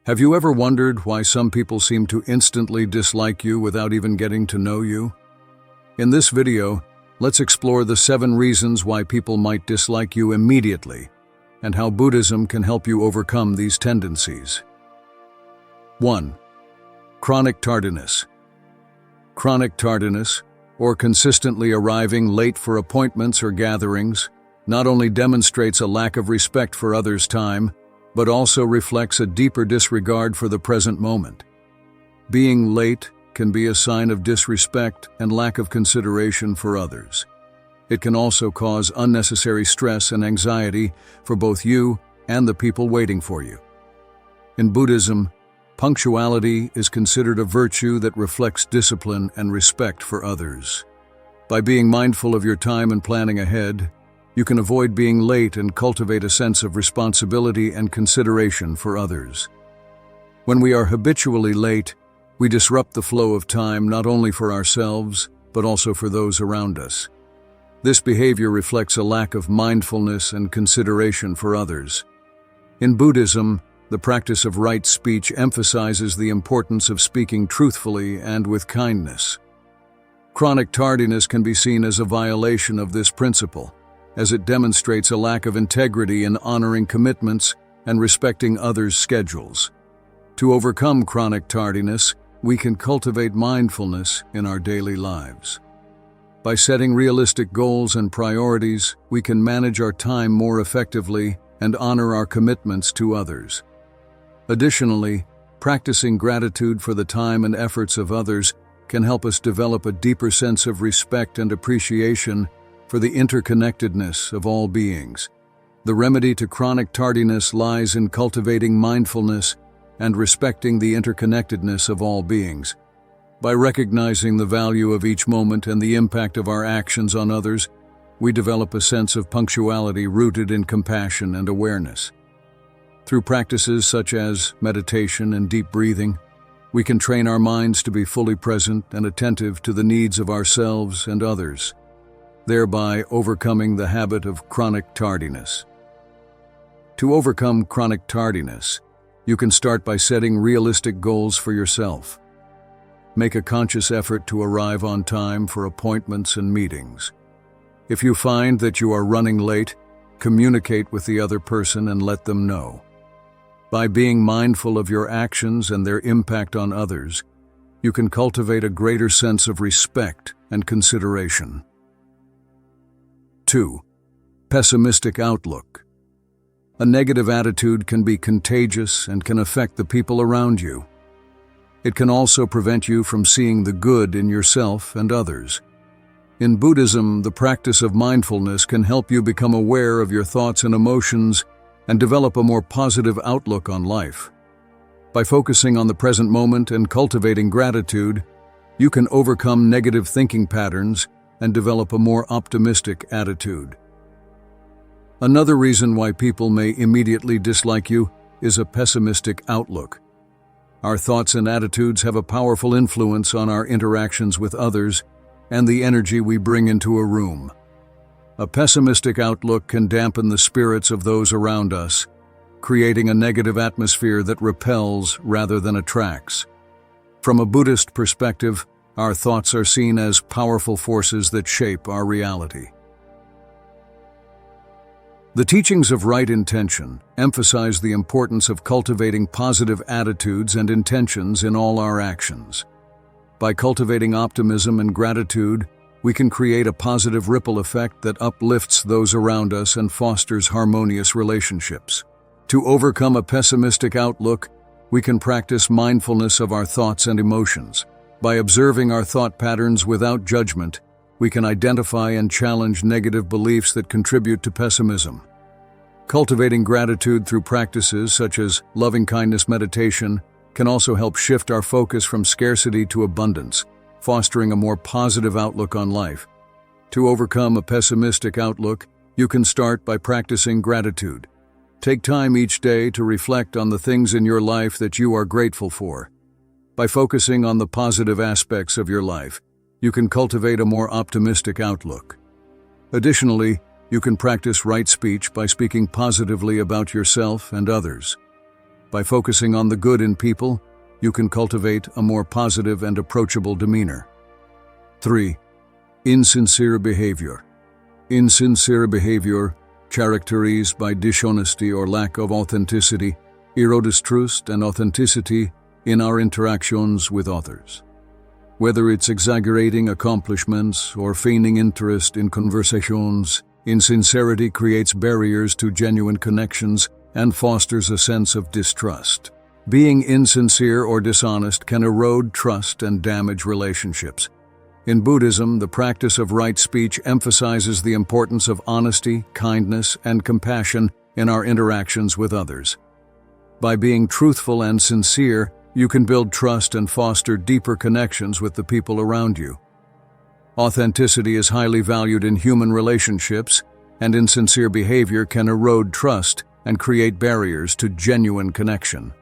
Have you ever wondered why some people seem to instantly dislike you without even getting to know you? In this video, let's explore the 7 reasons why people might dislike you immediately and how Buddhism can help you overcome these tendencies. 1. Chronic tardiness. Chronic tardiness, or consistently arriving late for appointments or gatherings, not only demonstrates a lack of respect for others' time, but also reflects a deeper disregard for the present moment. Being late can be a sign of disrespect and lack of consideration for others. It can also cause unnecessary stress and anxiety for both you and the people waiting for you. In Buddhism, punctuality is considered a virtue that reflects discipline and respect for others. By being mindful of your time and planning ahead, you can avoid being late and cultivate a sense of responsibility and consideration for others. When we are habitually late, we disrupt the flow of time not only for ourselves, but also for those around us. This behavior reflects a lack of mindfulness and consideration for others. In Buddhism, the practice of right speech emphasizes the importance of speaking truthfully and with kindness. Chronic tardiness can be seen as a violation of this principle, as it demonstrates a lack of integrity in honoring commitments and respecting others' schedules. To overcome chronic tardiness, we can cultivate mindfulness in our daily lives. By setting realistic goals and priorities, we can manage our time more effectively and honor our commitments to others. Additionally, practicing gratitude for the time and efforts of others can help us develop a deeper sense of respect and appreciation for the interconnectedness of all beings. The remedy to chronic tardiness lies in cultivating mindfulness and respecting the interconnectedness of all beings. By recognizing the value of each moment and the impact of our actions on others, we develop a sense of punctuality rooted in compassion and awareness. Through practices such as meditation and deep breathing, we can train our minds to be fully present and attentive to the needs of ourselves and others, thereby overcoming the habit of chronic tardiness. To overcome chronic tardiness, you can start by setting realistic goals for yourself. Make a conscious effort to arrive on time for appointments and meetings. If you find that you are running late, communicate with the other person and let them know. By being mindful of your actions and their impact on others, you can cultivate a greater sense of respect and consideration. 2. Pessimistic outlook. A negative attitude can be contagious and can affect the people around you. It can also prevent you from seeing the good in yourself and others. In Buddhism, the practice of mindfulness can help you become aware of your thoughts and emotions and develop a more positive outlook on life. By focusing on the present moment and cultivating gratitude, you can overcome negative thinking patterns and develop a more optimistic attitude. Another reason why people may immediately dislike you is a pessimistic outlook. Our thoughts and attitudes have a powerful influence on our interactions with others and the energy we bring into a room. A pessimistic outlook can dampen the spirits of those around us, creating a negative atmosphere that repels rather than attracts. From a Buddhist perspective, our thoughts are seen as powerful forces that shape our reality. The teachings of right intention emphasize the importance of cultivating positive attitudes and intentions in all our actions. By cultivating optimism and gratitude, we can create a positive ripple effect that uplifts those around us and fosters harmonious relationships. To overcome a pessimistic outlook, we can practice mindfulness of our thoughts and emotions. By observing our thought patterns without judgment, we can identify and challenge negative beliefs that contribute to pessimism. Cultivating gratitude through practices such as loving-kindness meditation can also help shift our focus from scarcity to abundance, fostering a more positive outlook on life. To overcome a pessimistic outlook, you can start by practicing gratitude. Take time each day to reflect on the things in your life that you are grateful for. By focusing on the positive aspects of your life, you can cultivate a more optimistic outlook. Additionally, you can practice right speech by speaking positively about yourself and others. By focusing on the good in people, you can cultivate a more positive and approachable demeanor. 3. Insincere behavior. Insincere behavior, characterized by dishonesty or lack of authenticity, erodes trust and authenticity in our interactions with others. Whether it's exaggerating accomplishments or feigning interest in conversations, insincerity creates barriers to genuine connections and fosters a sense of distrust. Being insincere or dishonest can erode trust and damage relationships. In Buddhism, the practice of right speech emphasizes the importance of honesty, kindness, and compassion in our interactions with others. By being truthful and sincere, you can build trust and foster deeper connections with the people around you. Authenticity is highly valued in human relationships, and insincere behavior can erode trust and create barriers to genuine connection.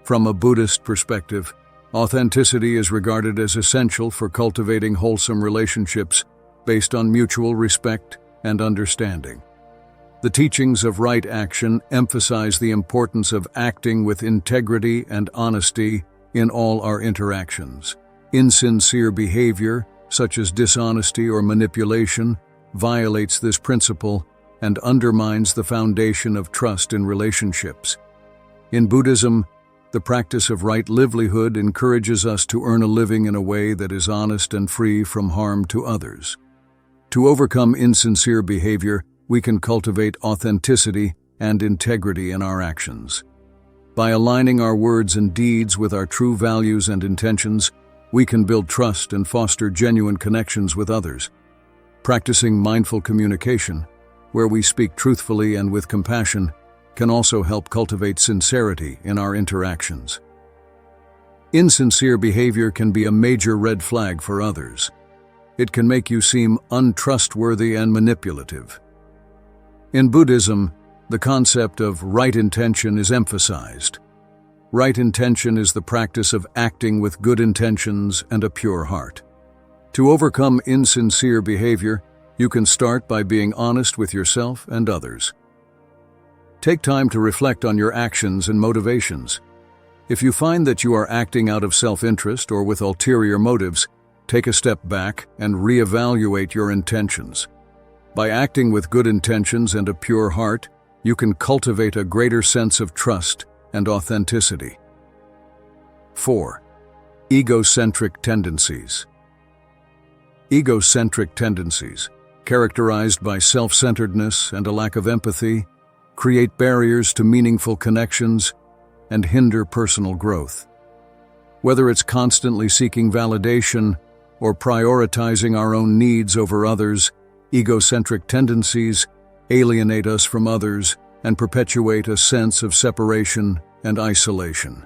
From a Buddhist perspective, authenticity is regarded as essential for cultivating wholesome relationships based on mutual respect and understanding. The teachings of right action emphasize the importance of acting with integrity and honesty in all our interactions. Insincere behavior, such as dishonesty or manipulation, violates this principle and undermines the foundation of trust in relationships. In Buddhism, the practice of right livelihood encourages us to earn a living in a way that is honest and free from harm to others. To overcome insincere behavior, we can cultivate authenticity and integrity in our actions. By aligning our words and deeds with our true values and intentions, we can build trust and foster genuine connections with others. Practicing mindful communication, where we speak truthfully and with compassion, can also help cultivate sincerity in our interactions. Insincere behavior can be a major red flag for others. It can make you seem untrustworthy and manipulative. In Buddhism, the concept of right intention is emphasized. Right intention is the practice of acting with good intentions and a pure heart. To overcome insincere behavior, you can start by being honest with yourself and others. Take time to reflect on your actions and motivations. If you find that you are acting out of self-interest or with ulterior motives, take a step back and reevaluate your intentions. By acting with good intentions and a pure heart, you can cultivate a greater sense of trust and authenticity. 4. Egocentric tendencies. Egocentric tendencies, characterized by self-centeredness and a lack of empathy, create barriers to meaningful connections and hinder personal growth. Whether it's constantly seeking validation or prioritizing our own needs over others, egocentric tendencies alienate us from others and perpetuate a sense of separation and isolation.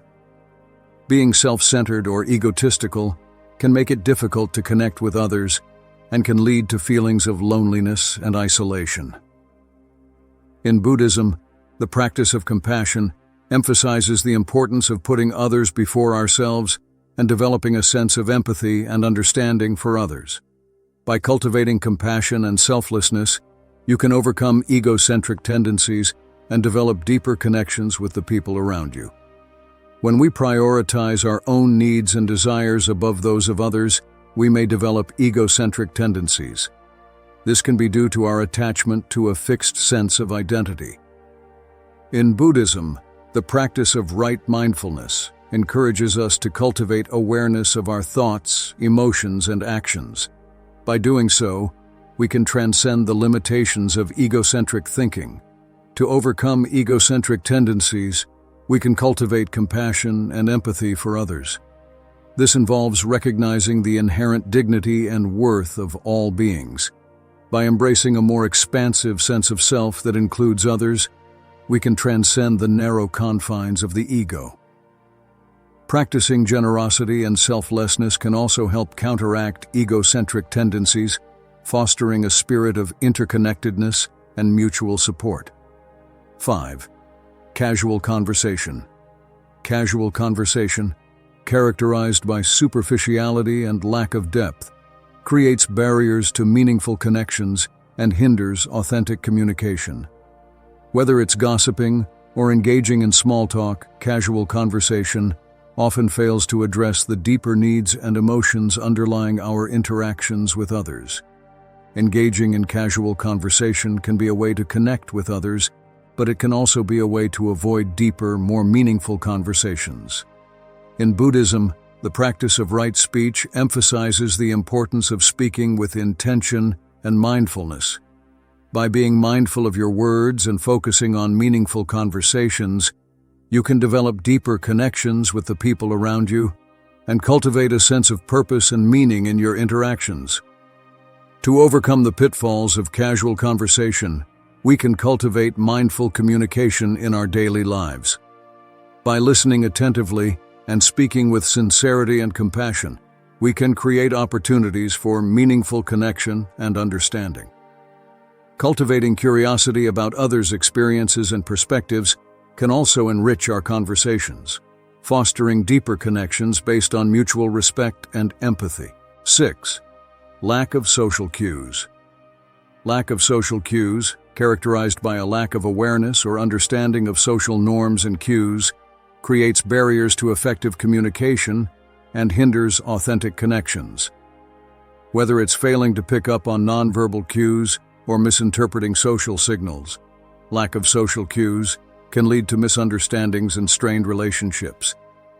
Being self-centered or egotistical can make it difficult to connect with others and can lead to feelings of loneliness and isolation. In Buddhism, the practice of compassion emphasizes the importance of putting others before ourselves and developing a sense of empathy and understanding for others. By cultivating compassion and selflessness, you can overcome egocentric tendencies and develop deeper connections with the people around you. When we prioritize our own needs and desires above those of others, we may develop egocentric tendencies. This can be due to our attachment to a fixed sense of identity. In Buddhism, the practice of right mindfulness encourages us to cultivate awareness of our thoughts, emotions, and actions. By doing so, we can transcend the limitations of egocentric thinking. To overcome egocentric tendencies, we can cultivate compassion and empathy for others. This involves recognizing the inherent dignity and worth of all beings. By embracing a more expansive sense of self that includes others, we can transcend the narrow confines of the ego. Practicing generosity and selflessness can also help counteract egocentric tendencies, fostering a spirit of interconnectedness and mutual support. 5. Casual conversation. Casual conversation, characterized by superficiality and lack of depth, creates barriers to meaningful connections and hinders authentic communication. Whether it's gossiping, or engaging in small talk, casual conversation, often fails to address the deeper needs and emotions underlying our interactions with others. Engaging in casual conversation can be a way to connect with others, but it can also be a way to avoid deeper, more meaningful conversations. In Buddhism, the practice of right speech emphasizes the importance of speaking with intention and mindfulness. By being mindful of your words and focusing on meaningful conversations, you can develop deeper connections with the people around you and cultivate a sense of purpose and meaning in your interactions. To overcome the pitfalls of casual conversation, we can cultivate mindful communication in our daily lives. By listening attentively and speaking with sincerity and compassion, we can create opportunities for meaningful connection and understanding. Cultivating curiosity about others' experiences and perspectives can also enrich our conversations, fostering deeper connections based on mutual respect and empathy. 6. Lack of social cues. Lack of social cues, characterized by a lack of awareness or understanding of social norms and cues, creates barriers to effective communication and hinders authentic connections. Whether it's failing to pick up on nonverbal cues or misinterpreting social signals, lack of social cues can lead to misunderstandings and strained relationships.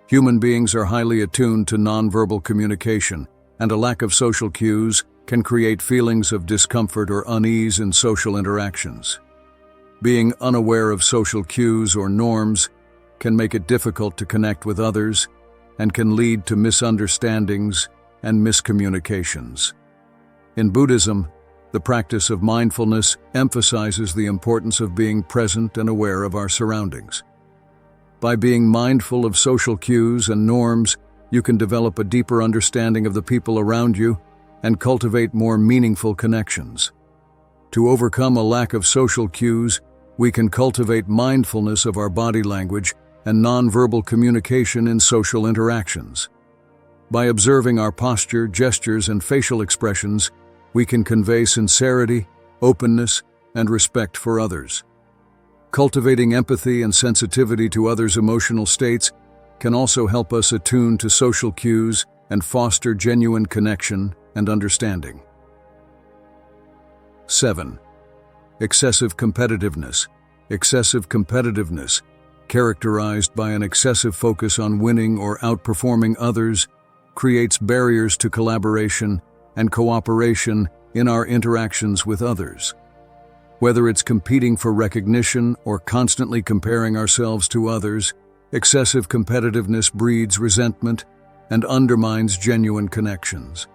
Human beings are highly attuned to nonverbal communication, and a lack of social cues can create feelings of discomfort or unease in social interactions. Being unaware of social cues or norms can make it difficult to connect with others and can lead to misunderstandings and miscommunications. In Buddhism, the practice of mindfulness emphasizes the importance of being present and aware of our surroundings. By being mindful of social cues and norms, you can develop a deeper understanding of the people around you and cultivate more meaningful connections. To overcome a lack of social cues, we can cultivate mindfulness of our body language and nonverbal communication in social interactions. By observing our posture, gestures, and facial expressions, we can convey sincerity, openness, and respect for others. Cultivating empathy and sensitivity to others' emotional states can also help us attune to social cues and foster genuine connection and understanding. 7. Excessive competitiveness. Excessive competitiveness, characterized by an excessive focus on winning or outperforming others, creates barriers to collaboration and cooperation in our interactions with others. Whether it's competing for recognition or constantly comparing ourselves to others, excessive competitiveness breeds resentment and undermines genuine connections.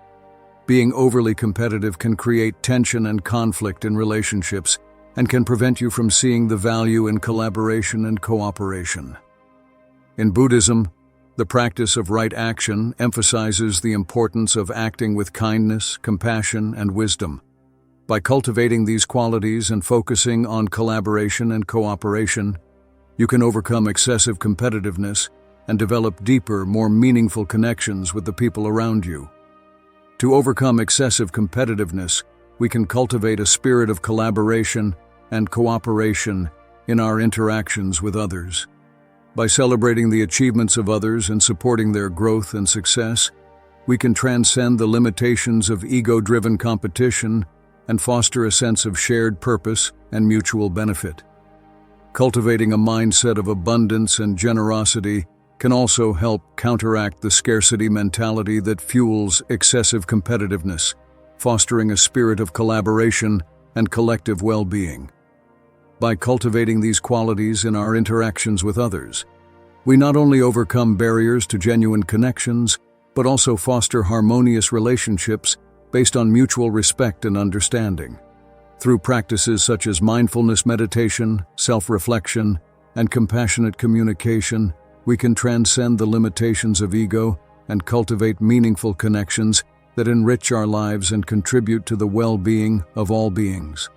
Being overly competitive can create tension and conflict in relationships and can prevent you from seeing the value in collaboration and cooperation. In Buddhism, the practice of right action emphasizes the importance of acting with kindness, compassion, and wisdom. By cultivating these qualities and focusing on collaboration and cooperation, you can overcome excessive competitiveness and develop deeper, more meaningful connections with the people around you. To overcome excessive competitiveness, we can cultivate a spirit of collaboration and cooperation in our interactions with others. By celebrating the achievements of others and supporting their growth and success, we can transcend the limitations of ego-driven competition and foster a sense of shared purpose and mutual benefit. Cultivating a mindset of abundance and generosity can also help counteract the scarcity mentality that fuels excessive competitiveness, fostering a spirit of collaboration and collective well-being. By cultivating these qualities in our interactions with others, we not only overcome barriers to genuine connections, but also foster harmonious relationships based on mutual respect and understanding. Through practices such as mindfulness meditation, self-reflection, and compassionate communication, we can transcend the limitations of ego and cultivate meaningful connections that enrich our lives and contribute to the well-being of all beings.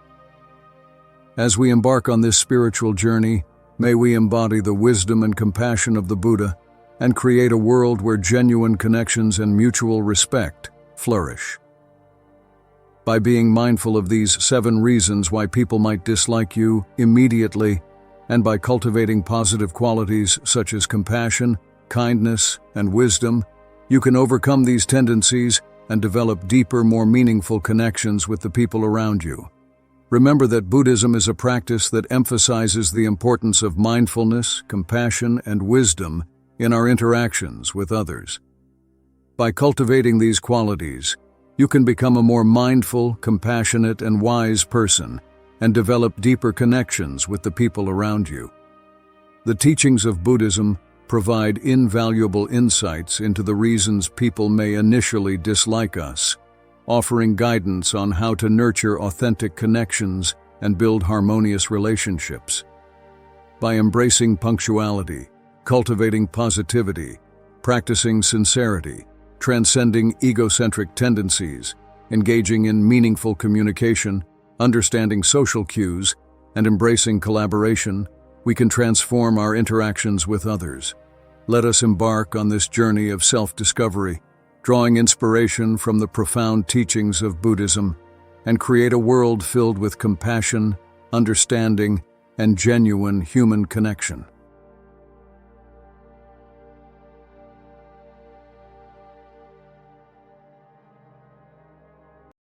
As we embark on this spiritual journey, may we embody the wisdom and compassion of the Buddha and create a world where genuine connections and mutual respect flourish. By being mindful of these 7 reasons why people might dislike you immediately, And by cultivating positive qualities such as compassion, kindness, and wisdom, you can overcome these tendencies and develop deeper, more meaningful connections with the people around you. Remember that Buddhism is a practice that emphasizes the importance of mindfulness, compassion, and wisdom in our interactions with others. By cultivating these qualities, you can become a more mindful, compassionate, and wise person and develop deeper connections with the people around you. The teachings of Buddhism provide invaluable insights into the reasons people may initially dislike us, offering guidance on how to nurture authentic connections and build harmonious relationships. By embracing punctuality, cultivating positivity, practicing sincerity, transcending egocentric tendencies, engaging in meaningful communication, understanding social cues, and embracing collaboration, we can transform our interactions with others. Let us embark on this journey of self-discovery, drawing inspiration from the profound teachings of Buddhism, and create a world filled with compassion, understanding, and genuine human connection.